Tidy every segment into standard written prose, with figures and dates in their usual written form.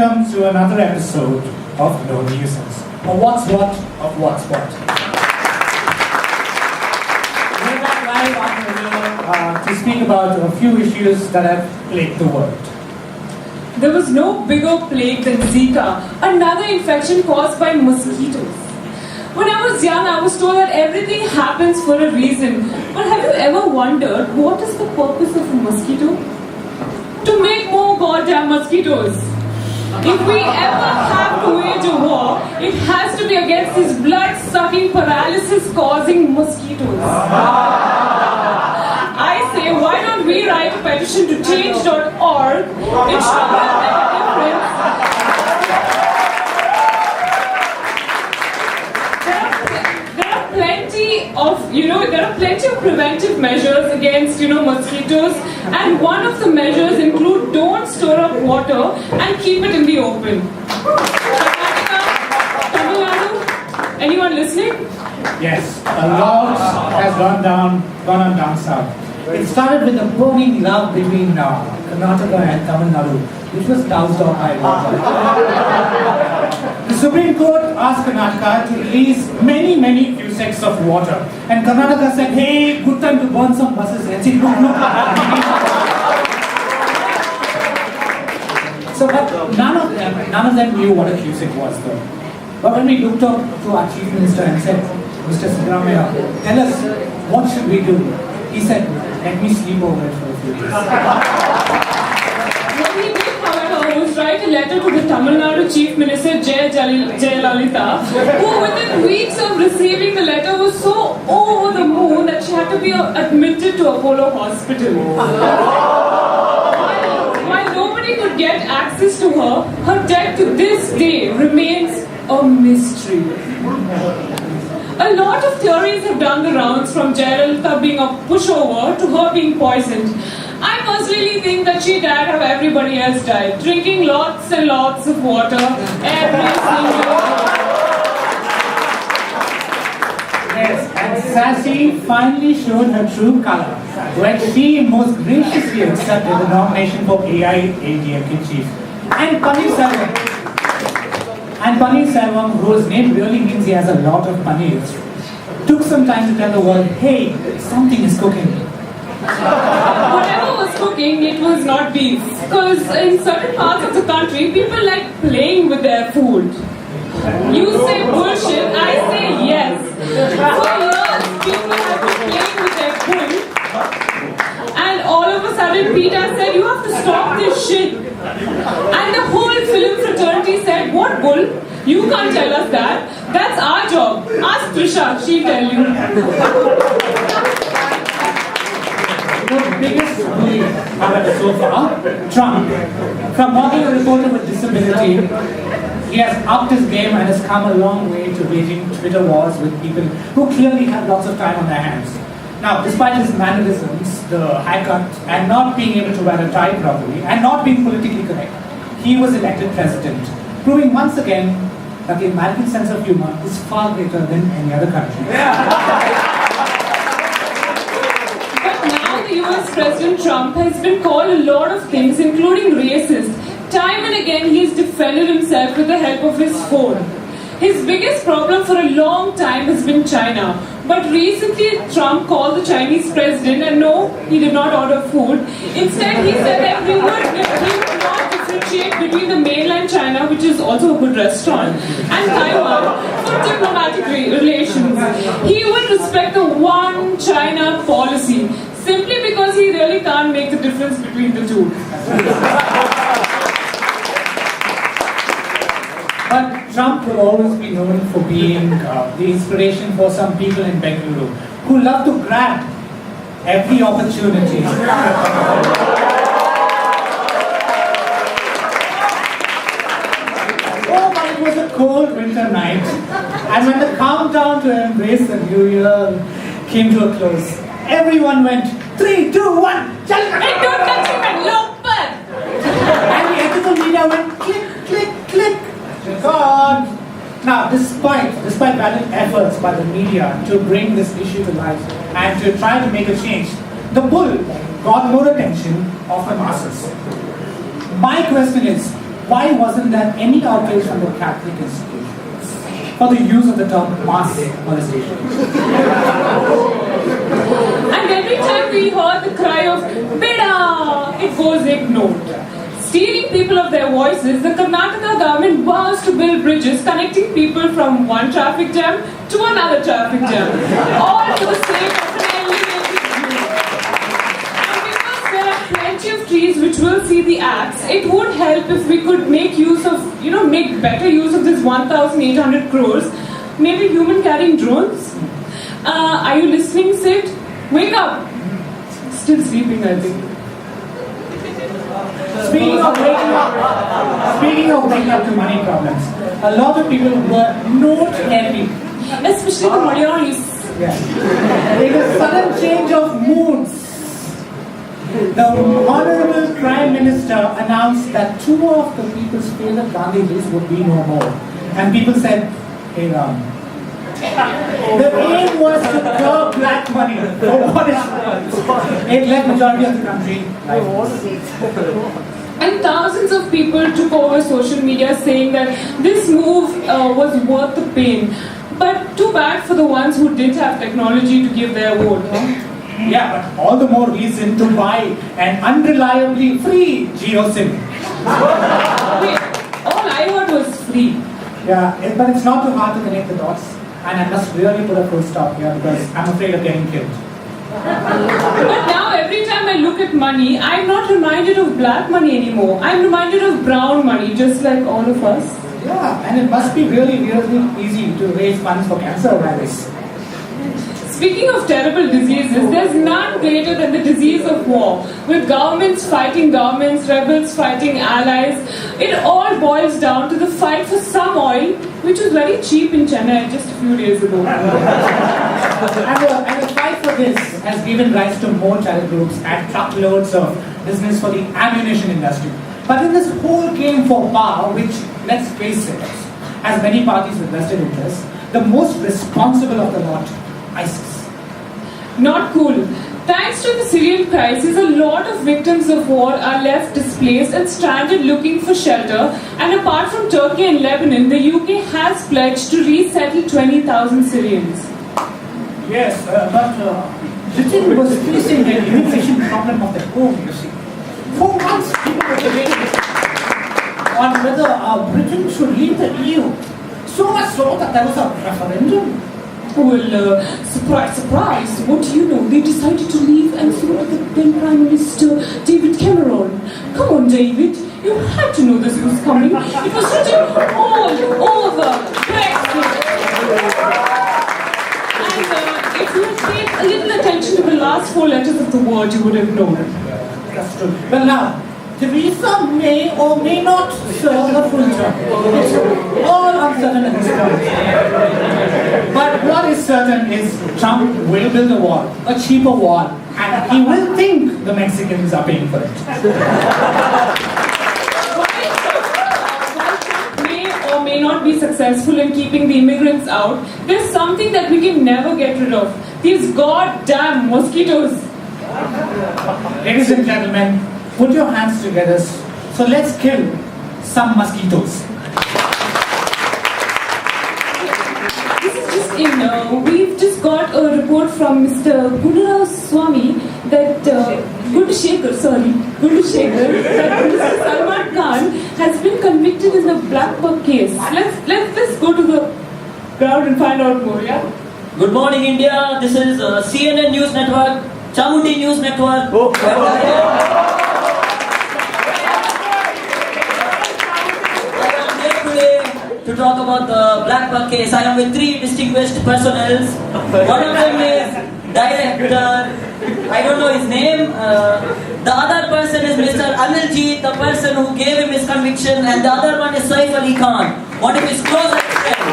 welcome to another episode of No Newsense, or What's What of What's What. We're back live after a year to speak about a few issues that have plagued the world. There was no bigger plague than Zika, another infection caused by mosquitoes. When I was young, I was told that everything happens for a reason. But have you ever wondered what is the purpose of a mosquito? To make more goddamn mosquitoes. If we ever have to wage a war, it has to be against these blood-sucking, paralysis-causing mosquitoes. I say, why don't we write a petition to change.org? It sure will make a difference. There are plenty of preventive measures against, mosquitoes, and one of the measures include don't store up water and keep it in the open. Tamil Nadu, anyone listening? Yes, a lot has gone on down south. It started with a burning love between Karnataka and Tamil Nadu, which was doused off by water. The Supreme Court asked Karnataka to release many cusecs of water. And Karnataka said, hey, good time to burn some buses. And said, look. So but none of them knew what a cusec was though. But when we looked up to our Chief Minister and said, Mr. Siddaramaiah, tell us, what should we do? He said, let me sleep over it for a few days. What he did, however, was write a letter to the Tamil Nadu Chief Minister Jayalalitha, who within weeks of receiving the letter was so over the moon that she had to be admitted to Apollo Hospital. While nobody could get access to her, her death to this day remains a mystery. A lot of theories have done the rounds, from Jayalalitha being a pushover to her being poisoned. I personally think that she died how everybody else died, drinking lots and lots of water every single day. Yes, and Sassy finally showed her true color when she most graciously accepted the nomination for AIADMK chief. And Paneer Selvam, whose name really means he has a lot of paneers, took some time to tell the world, hey, something is cooking. Whatever was cooking, it was not beef. Because in certain parts of the country, people like playing with their food. You say bullshit, I say yes. For years, people have been playing with their food. And all of a sudden, Peter said, you have to stop this shit. And the whole film fraternity said, what bull? You can't tell us that. That's our job. Ask Trisha, she'll tell you. The biggest bully, however, so far, Trump. From mocking a reporter with disability, he has upped his game and has come a long way to waging Twitter wars with people who clearly have lots of time on their hands. Now, despite his mannerisms, the haircut, and not being able to wear a tie properly, and not being politically correct, he was elected president, proving once again that the American sense of humor is far greater than any other country. But now the US President Trump has been called a lot of things, including racist. Time and again he has defended himself with the help of his phone. His biggest problem for a long time has been China. But recently Trump called the Chinese president, and no, he did not order food. Instead he said that he would not differentiate between the mainland China, which is also a good restaurant, and Taiwan for diplomatic relations. He would respect the one China policy, simply because he really can't make the difference between the two. But Trump will always be known for being the inspiration for some people in Bengaluru who love to grab every opportunity. Oh, but it was a cold winter night, and when the countdown to embrace the new year came to a close, everyone went 3, 2, 1, Hey, don't touch him and loper! and the ethical media went click, click, click. God. Now, despite valiant efforts by the media to bring this issue to light and to try to make a change, the bull got more attention of the masses. My question is, why wasn't there any outrage from the Catholic institutions for the use of the term mass molestation? And every time we heard the cry of Beda, it was ignored. Stealing people of their voices, the Karnataka government vows to build bridges connecting people from one traffic jam to another traffic jam, all for the sake of an elevated view. And because there are plenty of trees which will see the axe, it would help if we could make use of, make better use of this 1,800 crores, maybe human carrying drones. Are you listening, Sid? Wake up! Still sleeping, I think. Speaking of waking up to money problems, a lot of people were not happy. Especially the Malayalis. Yeah. In a sudden change of moods, the Honorable Prime Minister announced that two of the people's favorite Gandhijis would be no more. And people said, hey Ram, the aim was to curb black money. For what is it left majority of the country. And thousands of people took over social media saying that this move was worth the pain. But too bad for the ones who didn't have technology to give their vote. Huh? Yeah, but all the more reason to buy an unreliably free GeoSIM. Wait, all I heard was free. Yeah, but it's not too hard to connect the dots. And I must really put a full stop here because I'm afraid of getting killed. But now every time I look at money, I'm not reminded of black money anymore. I'm reminded of brown money, just like all of us. Yeah, and it must be really easy to raise funds for cancer awareness. Speaking of terrible diseases, there's none greater than the disease of war. With governments fighting governments, rebels fighting allies, it all boils down to the fight for some oil, which was very cheap in Chennai just a few days ago. And the fight for this has given rise to more child groups and truckloads of business for the ammunition industry. But in this whole game for power, which, let's face it, has many parties with vested interests, the most responsible of the lot, ISIS. Not cool. Thanks to the Syrian crisis, a lot of victims of war are left displaced and stranded looking for shelter. And apart from Turkey and Lebanon, the UK has pledged to resettle 20,000 Syrians. Yes, but Britain was facing an immigration problem of their own, you see. For months, people were debating on whether Britain should leave the EU. So much so that there was a referendum. Well, surprise, surprise, what do you know? They decided to leave and so did the then Prime Minister David Cameron. Come on, David, you had to know this was coming. It was written all over Brexit. And if you had paid a little attention to the last four letters of the word, you would have known. That's true. Well now, Theresa may or may not serve a full term. It's all uncertain at this point. But what is certain is Trump will build a wall, a cheaper wall, and he will think the Mexicans are paying for it. While Trump may or may not be successful in keeping the immigrants out, there's something that we can never get rid of. These goddamn mosquitoes. Ladies and gentlemen, put your hands together. So let's kill some mosquitoes. This is just in. We've just got a report from Mr. Gundarao Swami that that Mr. Salman Khan has been convicted in the Black Buck case. Let's go to the ground and find out more. Yeah. Good morning, India. This is CNN News Network, Chamundi News Network. To talk about the Black Buck case. I am with three distinguished personnel. One of them is director, I don't know his name. The other person is Mr. Anilji, the person who gave him his conviction, and the other one is Saif Ali Khan, one of his closest friends.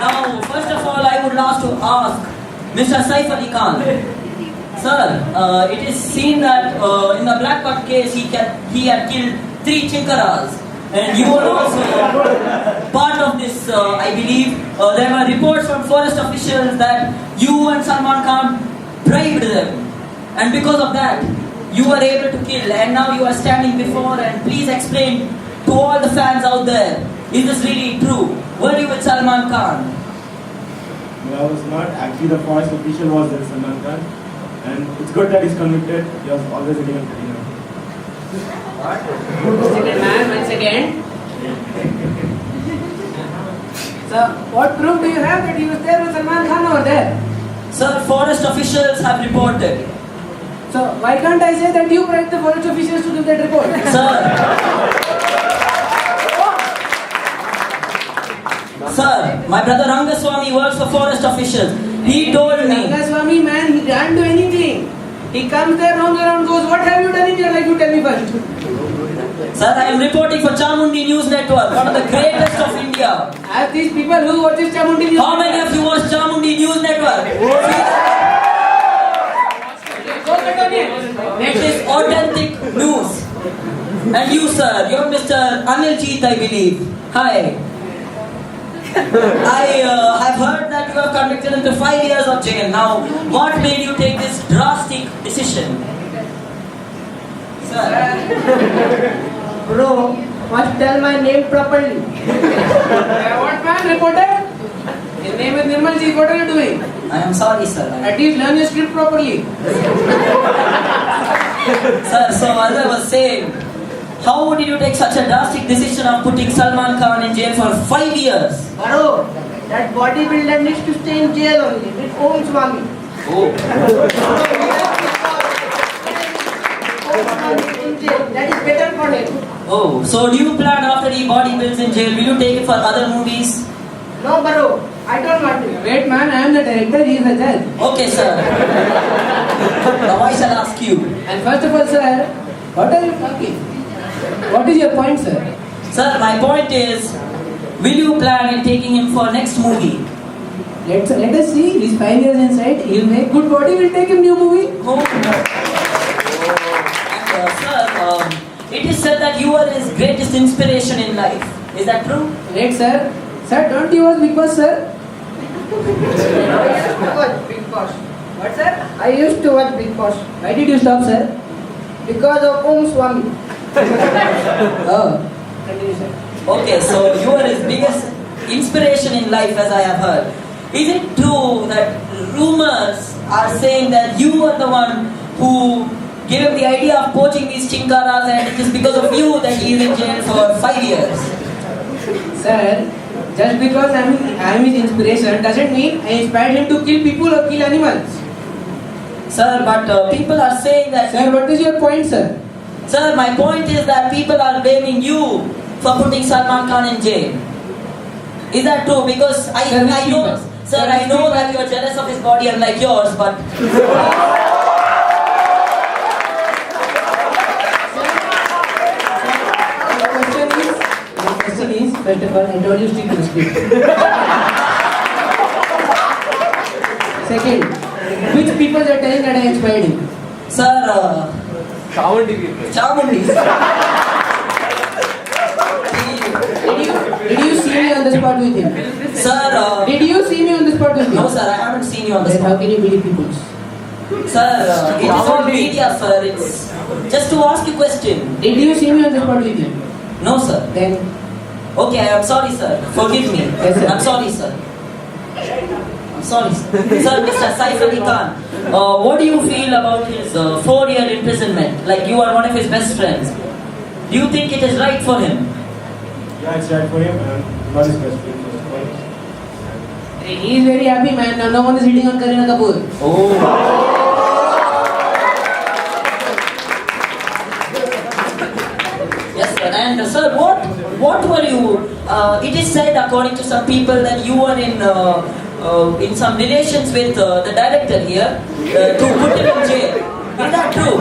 Now, first of all, I would like to ask Mr. Saif Ali Khan. Sir, it is seen that in the Black Buck case, he had killed 3 chinkaras. And you were also part of this, I believe. There were reports from forest officials that you and Salman Khan bribed them. And because of that, you were able to kill, and now you are standing before, and please explain to all the fans out there, is this really true? Were you with Salman Khan? No, I was not. Actually, the forest official was there, Salman Khan. And it's good that he's convicted. He was always hitting on Katrina. Second man, once again. So, what proof do you have that he was there with Salman Khan over there? Sir, forest officials have reported. So, why can't I say that you bribed the forest officials to give that report? Sir, my brother Rangaswamy works for forest officials. He told me. Rangaswamy, man, he can't do anything. He comes there, roams around, goes, what have you done in your life? You tell me first. Sir, I am reporting for Chamundi News Network, one of the greatest of India. As these people who watch this Chamundi News How many of you watch Chamundi News Network? It is authentic news. And you, sir, you're Mr. Aniljeet, I believe. Hi. I have heard that you have convicted him to 5 years of jail. Now, what made you take this drastic decision? Sir. Bro, must tell my name properly. What man, reporter? His name is Nirmaljeet, what are you doing? I am sorry, sir. At least learn your script properly. Sir, so as I was saying, how did you take such a drastic decision of putting Salman Khan in jail for 5 years? Bro, that bodybuilder needs to stay in jail only with Om Swami. Oh. In jail. That is better for him. Oh, so do you plan after he body builds in jail, will you take it for other movies? No, bro, I don't want to. Wait, man, I am the director, he is the judge. Okay, sir. Now I shall ask you. And first of all, sir, what are you talking? What is your point, sir? Sir, my point is, will you plan in taking him for next movie? Let us see, he's 5 years inside, he'll make good body, we'll take him new movie. Oh. And sir, it is said that you are his greatest inspiration in life. Is that true? Wait, sir. Sir, don't you watch Big Boss, sir? Watch Big Boss. What, sir? I used to watch Big Boss Why did you stop, sir? because of Om Swami. Oh, continue, sir. Okay, so you are his biggest inspiration in life, as I have heard. Is it true that rumors are saying that you are the one who gave him the idea of poaching these chinkaras, and it is because of you that he is in jail for 5 years? Sir, just because I am his inspiration doesn't mean I inspired him to kill people or kill animals. Sir, but people are saying that... Sir, what is your point, sir? Sir, my point is that people are blaming you for putting Salman Khan in jail. Is that true? Because I know... Sir, I know that you are jealous of his body unlike yours, but... The question is, first of all, I told you stick to the script. Second, which people are telling that I inspired him? Sir, Chamundi. Did you see me on the spot with him? Sir, Did you see me on the spot with him? no, sir, I haven't seen you on the Then how spot. can you believe people? Sir, it is on media, sir. It's just to ask you a question. Did you see me on the spot with him? No, sir. Then, Okay, I am sorry, sir. Forgive me. Yes, sir. I'm sorry, sir. I'm sorry, sir. Sir, Mr. Saif Ali Khan, what do you feel about his 4-year imprisonment? Like you are one of his best friends. Do you think it is right for him? Yeah, it's right for him, and not his best friend, first of all. he is very happy, man. Now no one is hitting on Kareena Kapoor. Oh. Yes, sir. And sir, what were you? It is said, according to some people, that you were in some relations with the director here to put him in jail. Is that true,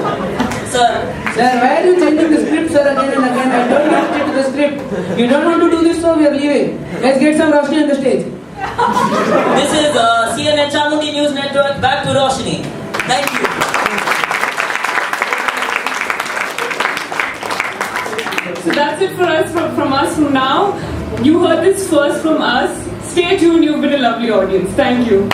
sir? Sir, why are you changing the script, sir, again and again? I don't want to stick to the script. You don't want to do this, so we are leaving. Let's get some Roshni on the stage. This is CNN Chamundi News Network. Back to Roshni. Thank you. So that's it for us from us from now. You heard this first from us. Stay tuned, you've been a lovely audience. Thank you.